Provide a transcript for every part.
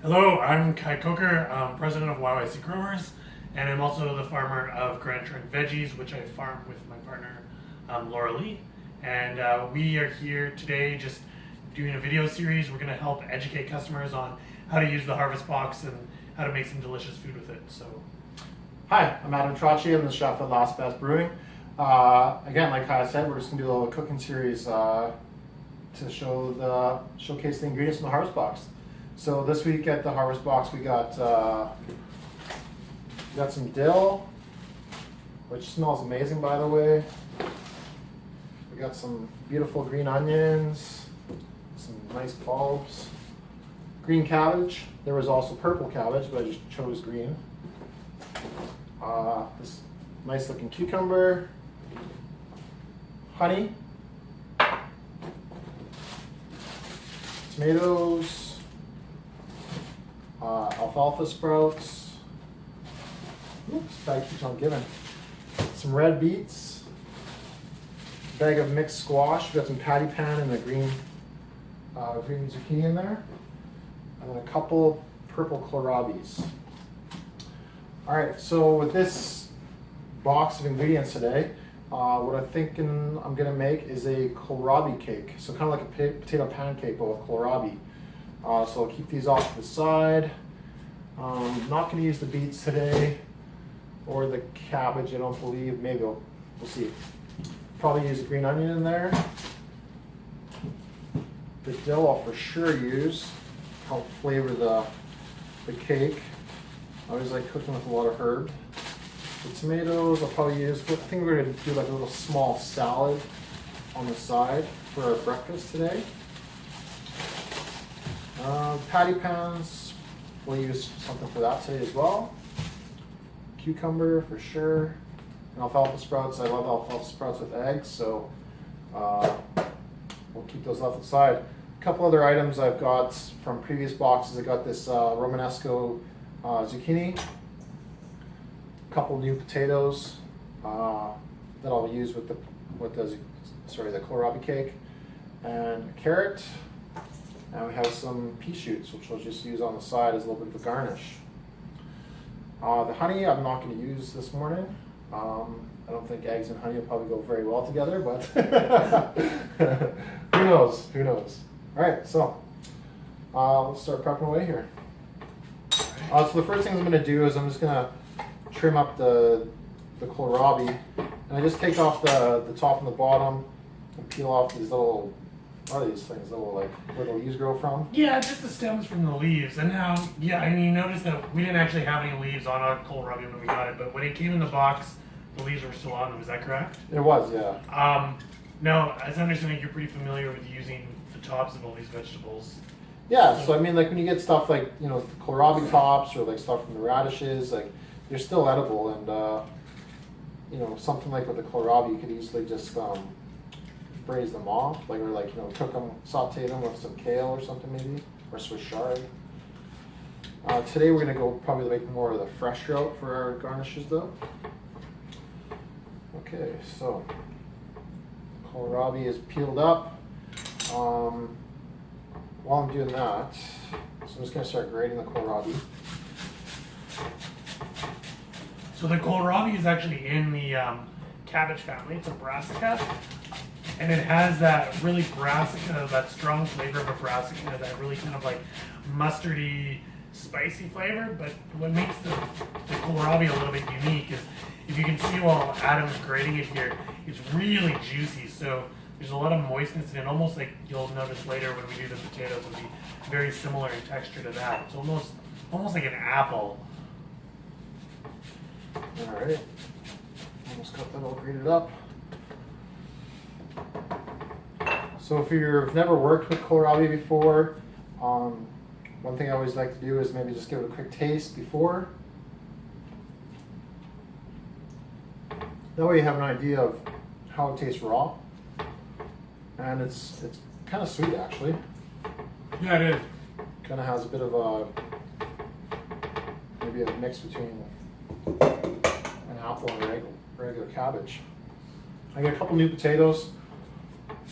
Hello, I'm Kai Kocher, president of YYC Growers, and I'm also the farmer of Grand Trunk Veggies, which I farm with my partner, Laura Lee. And we are here today just doing a video series. We're going to help educate customers on how to use the Harvest Box and how to make some delicious food with it. So, hi, I'm Trotchie. I'm the chef at Last Best Brewing. Again, like Kai said, we're just going to do a little cooking series to showcase the ingredients in the Harvest Box. So this week at the Harvest Box, we got some dill, which smells amazing, by the way. We got some beautiful green onions, some nice bulbs, green cabbage. There was also purple cabbage, but I just chose green. This nice looking cucumber, honey, tomatoes, alfalfa sprouts. Oops, bag keeps on giving. Some red beets, a bag of mixed squash. We got some patty pan and the green zucchini in there, and then a couple purple kohlrabis. All right, so with this box of ingredients today, what I'm thinking I'm gonna make is a kohlrabi cake. So kind of like a potato pancake, but with kohlrabi. So I'll keep these off to the side. Not gonna use the beets today, or the cabbage, I don't believe. Maybe we'll see. Probably use a green onion in there. The dill I'll for sure use, help flavor the cake. I always like cooking with a lot of herb. The tomatoes I'll probably use. I think we're going to do like a little small salad on the side for our breakfast today. Patty pans, we'll use something for that today as well. Cucumber for sure. And alfalfa sprouts, I love alfalfa sprouts with eggs, so we'll keep those left aside. A couple other items I've got from previous boxes. I got this Romanesco zucchini, a couple new potatoes that I'll use with the kohlrabi cake, and a carrot, and we have some pea shoots, which I'll just use on the side as a little bit of a garnish. The honey I'm not going to use this morning. I don't think eggs and honey will probably go very well together, but who knows? Who knows? All right, so let's start prepping away here. So the first thing I'm going to do is I'm just going to trim up the kohlrabi, and I just take off the top and the bottom and peel off these little, what are these things, where the leaves grow from? yeah, just the stems from the leaves. And now, yeah, I mean, you notice that we didn't actually have any leaves on our kohlrabi when we got it, but when it came in the box, the leaves were still on them. Is that correct? It was, yeah. Now, as I understand, you're pretty familiar with using the tops of all these vegetables. Yeah, so I mean, like when you get stuff like, you know, the kohlrabi tops or like stuff from the radishes, like they're still edible, and you know, something like with the kohlrabi, you could easily just braise them off, or you know, cook them, saute them with some kale or something maybe, or Swiss chard. Today we're gonna go probably make more of the fresh route for our garnishes though. Okay, so kohlrabi is peeled up. While I'm doing that, so I'm just going to start grating the kohlrabi. So the kohlrabi is actually in the cabbage family. It's a brassica, and it has that really brassica, that strong flavor of a brassica, that really kind of like mustardy, spicy flavor. But what makes the kohlrabi a little bit unique is, if you can see while Adam is grating it here, it's really juicy. So there's a lot of moistness in it, almost like you'll notice later when we do the potatoes, it'll be very similar in texture to that. It's almost like an apple. All right, almost got that all grated up. So if you've never worked with kohlrabi before, one thing I always like to do is maybe just give it a quick taste before. That way you have an idea of how it tastes raw. And it's kind of sweet actually. Yeah, it is. Kind of has a bit of a, maybe a mix between an apple and a regular cabbage. I got a couple new potatoes.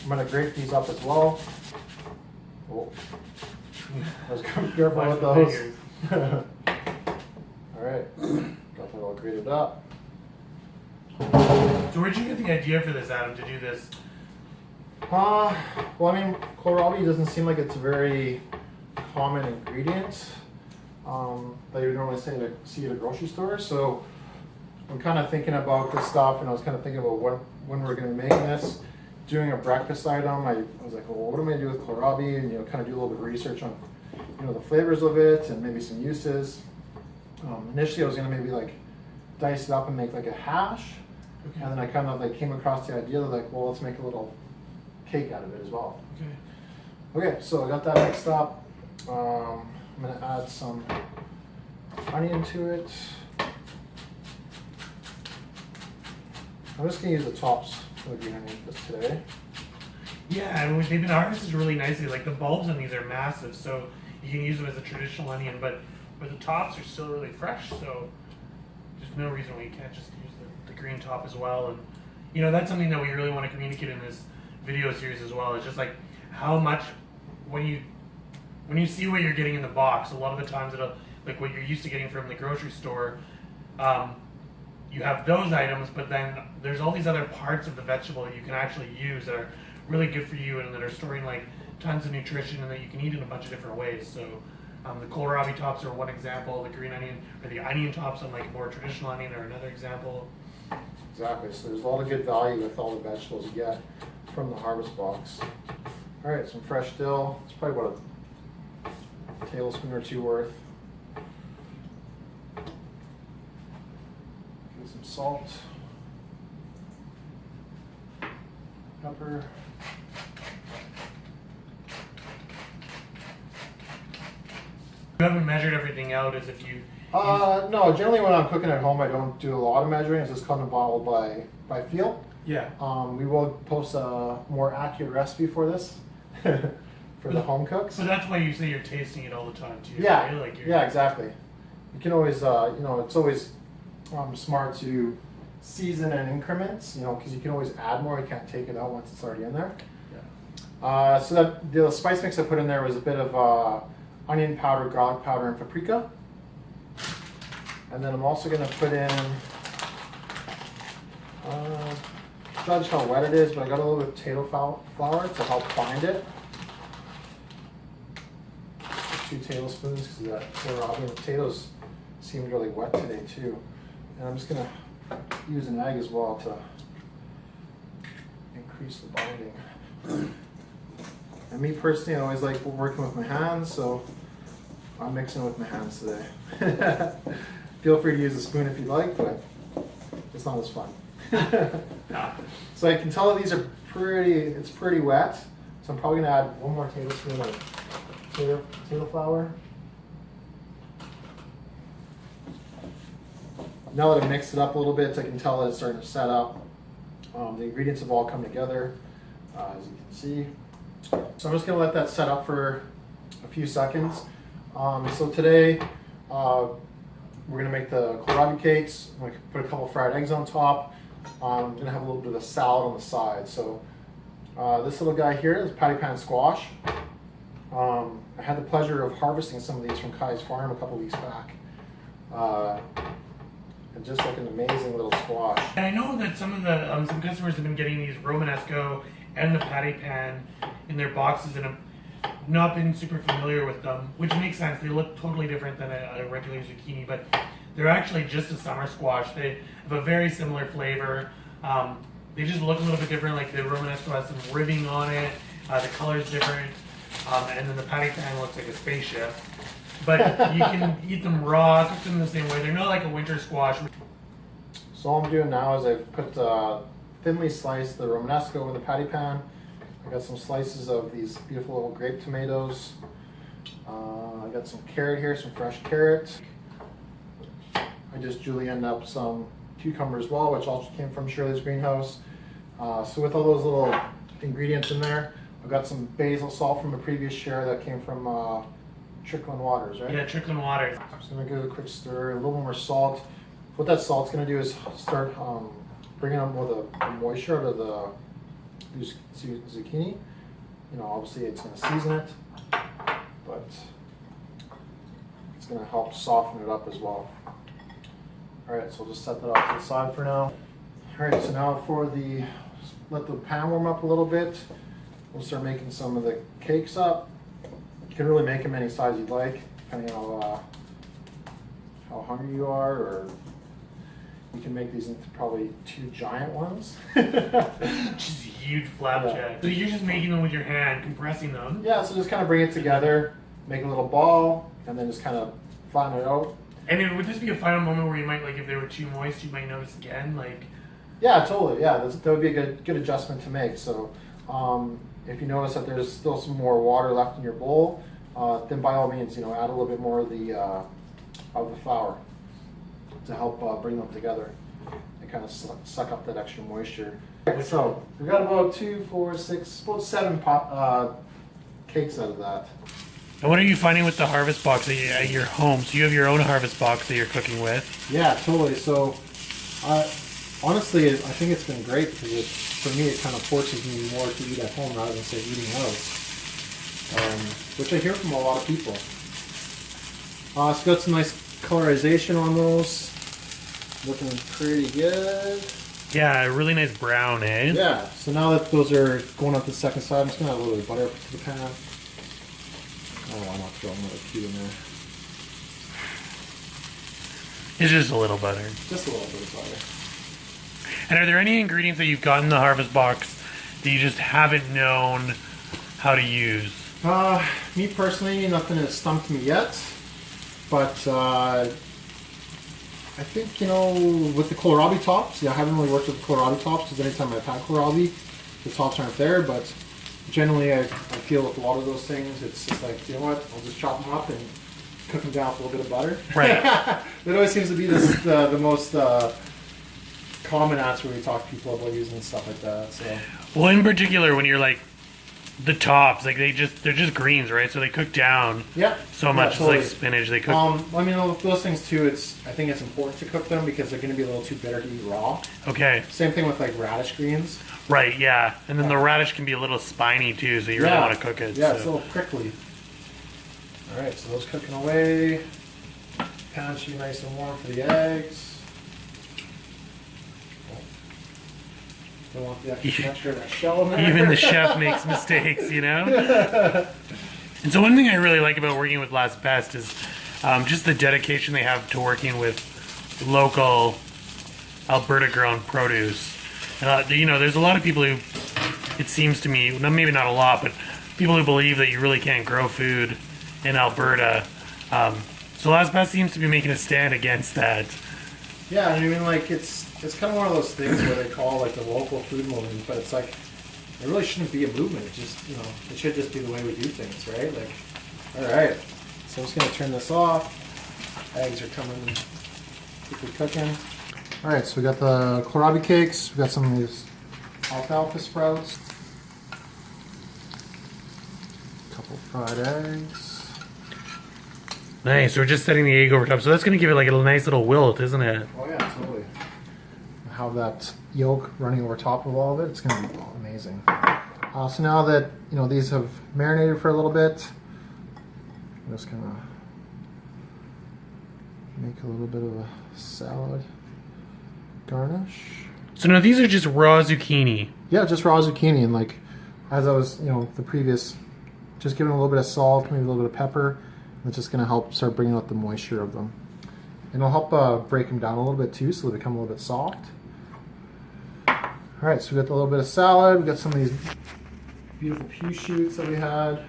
I'm going to grate these up as well. Oh, I was careful with those. Alright, got that all grated up. So where'd you get the idea for this, Adam, to do this? Well, I mean, kohlrabi doesn't seem like it's a very common ingredient that you normally see at a grocery store. So I'm kind of thinking about this stuff, and I was kind of thinking about when we're going to be making this. Doing a breakfast item, I was like, well, what am I going to do with kohlrabi? And kind of do a little bit of research on, the flavors of it and maybe some uses. Initially, I was going to maybe like dice it up and make like a hash, and then I kind of like came across the idea that well, let's make a little cake out of it as well. Okay, so I got that mixed up. I'm going to add some onion to it. I'm just going to use the tops of the green onion just today. Yeah, and they've been harvested really nicely. Like the bulbs on these are massive, so you can use them as a traditional onion, but the tops are still really fresh, so there's no reason why you can't just use the green top as well. And that's something that we really want to communicate in this video series as well. It's just like how much when you see what you're getting in the box, a lot of the times it'll like what you're used to getting from the grocery store. You have those items, but then there's all these other parts of the vegetable that you can actually use that are really good for you and that are storing like tons of nutrition and that you can eat in a bunch of different ways. So the kohlrabi tops are one example. The green onion or the onion tops on like a more traditional onion are another example. Exactly. So there's a lot of good value with all the vegetables you get from the harvest box. All right, some fresh dill. It's probably about a tablespoon or two worth. Give it some salt, pepper. You haven't measured everything out as if you. No, generally when I'm cooking at home, I don't do a lot of measuring. It's just kind of bottled by feel. Yeah. We will post a more accurate recipe for this for the home cooks. So that's why you say you're tasting it all the time too. Yeah. Right? Like Yeah, exactly. You can always, it's always smart to season in increments, because you can always add more. You can't take it out once it's already in there. Yeah. So that the spice mix I put in there was a bit of onion powder, garlic powder, and paprika. And then I'm also going to put in, judge how wet it is, but I got a little bit of potato flour to help bind it. 2 tablespoons because that kohlrabi and potatoes seemed really wet today too. And I'm just going to use an egg as well to increase the binding. And me personally, I always like working with my hands, so I'm mixing with my hands today. Feel free to use a spoon if you'd like, but it's not as fun. So I can tell that these are it's pretty wet, so I'm probably going to add 1 more tablespoon of potato flour. Now that I've mixed it up a little bit, I can tell that it's starting to set up. The ingredients have all come together, as you can see. So I'm just going to let that set up for a few seconds. So today, we're going to make the kohlrabi cakes. I'm going to put a couple fried eggs on top. I'm going to have a little bit of a salad on the side. So this little guy here is patty pan squash. I had the pleasure of harvesting some of these from Kai's farm a couple weeks back. And just like an amazing little squash. And I know that some of the some customers have been getting these Romanesco and the patty pan in their boxes and have not been super familiar with them, which makes sense. They look totally different than a regular zucchini, but they're actually just a summer squash. They have a very similar flavor. They just look a little bit different. Like the Romanesco has some ribbing on it. The color's different. And then the patty pan looks like a spaceship. But you can eat them raw, cook them the same way. They're not like a winter squash. So all I'm doing now is I've put thinly sliced the Romanesco in the patty pan. I got some slices of these beautiful little grape tomatoes. I got some carrot here, some fresh carrot. I just julienned up some cucumbers as well, which also came from Shirley's greenhouse. So with all those little ingredients in there, I've got some basil salt from a previous share that came from Trickling Waters, right? Yeah, Trickling Waters. I'm just going to give it a quick stir, a little more salt. What that salt's going to do is start bringing up more the moisture out of the zucchini. Obviously it's going to season it, but but it's going to help soften it up as well. Alright, so we'll just set that off to the side for now. Alright, so now let the pan warm up a little bit. We'll start making some of the cakes up. You can really make them any size you'd like, depending on how hungry you are, or you can make these into probably 2 giant ones. Just huge flapjack. Yeah. So you're just making them with your hand, compressing them? Yeah, so just kind of bring it together, make a little ball, and then just kind of flatten it out. And then would this be a final moment where you might, like, if they were too moist, you might notice again, like? Yeah, totally. Yeah, that would be a good adjustment to make. So if you notice that there's still some more water left in your bowl, then by all means, add a little bit more of the flour to help bring them together and kind of suck up that extra moisture. So we got about 2, 4, 6, about 7 cakes out of that. And what are you finding with the harvest box at your home? So you have your own harvest box that you're cooking with? Yeah, totally. So honestly, I think it's been great because for me it kind of forces me more to eat at home rather than say eating out, which I hear from a lot of people. It's got some nice colorization on those. Looking pretty good. Yeah, a really nice brown, eh? Yeah, so now that those are going up the second side, I'm just going to add a little bit of butter to the pan. Oh, why not throw another cube in there? It's just a little butter. Just a little bit of butter. And are there any ingredients that you've got in the harvest box that you just haven't known how to use? Me personally, nothing has stumped me yet. But I think, with the kohlrabi tops, I haven't really worked with the kohlrabi tops because anytime I've had kohlrabi, the tops aren't there. But generally, I feel with a lot of those things, it's just like, you know what, I'll just chop them up and cook them down with a little bit of butter. Right. That always seems to be the most common answer when we talk to people about using stuff like that. So. Well, in particular, when you're like, the tops, like they're just greens, right? So they cook down so much, totally. like spinach. They cook. I mean, those things too. I think it's important to cook them because they're going to be a little too bitter to eat raw. Okay. Same thing with like radish greens. Right. Yeah. And then the radish can be a little spiny too, so you really want to cook it. Yeah, it's a little prickly. All right, so those cooking away. Pan should be nice and warm for the eggs. Don't want the extra that shell in there. Even the chef makes mistakes, And so one thing I really like about working with Last Best is just the dedication they have to working with local Alberta-grown produce. There's a lot of people who, it seems to me, maybe not a lot, but people who believe that you really can't grow food in Alberta. So Last Best seems to be making a stand against that. Yeah, I mean, like, it's kind of one of those things where they call, like, the local food movement, but it's like, it really shouldn't be a movement. It just, it should just be the way we do things, right? Like, all right. So I'm just going to turn this off. Eggs are coming, quickly cooking. All right, so we got the kohlrabi cakes. We got some of these alfalfa sprouts. A couple fried eggs. Nice. So we're just setting the egg over top. So that's going to give it like a nice little wilt, isn't it? Oh yeah, totally. Have that yolk running over top of all of it. It's going to be amazing. So now that these have marinated for a little bit, I'm just going to make a little bit of a salad garnish. So now these are just raw zucchini. Yeah, just raw zucchini, and like as I was, the previous, just giving a little bit of salt, maybe a little bit of pepper. It's just going to help start bringing out the moisture of them. And it'll help break them down a little bit too, so they become a little bit soft. All right, so we got a little bit of salad. We got some of these beautiful pea shoots that we had.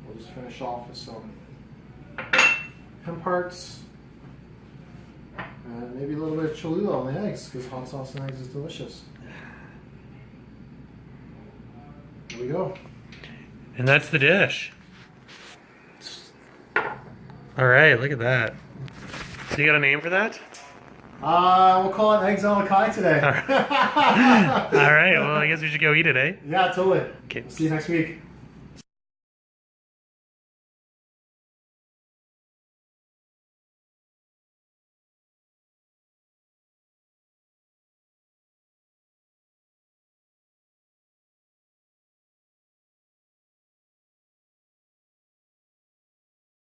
We'll just finish off with some hemp hearts. And maybe a little bit of Cholula on the eggs, because hot sauce and eggs is delicious. There we go. And that's the dish. All right, look at that. So you got a name for that? We'll call it eggs on the kai today. All right, well, I guess we should go eat it, eh? Yeah, totally. Okay. See you next week.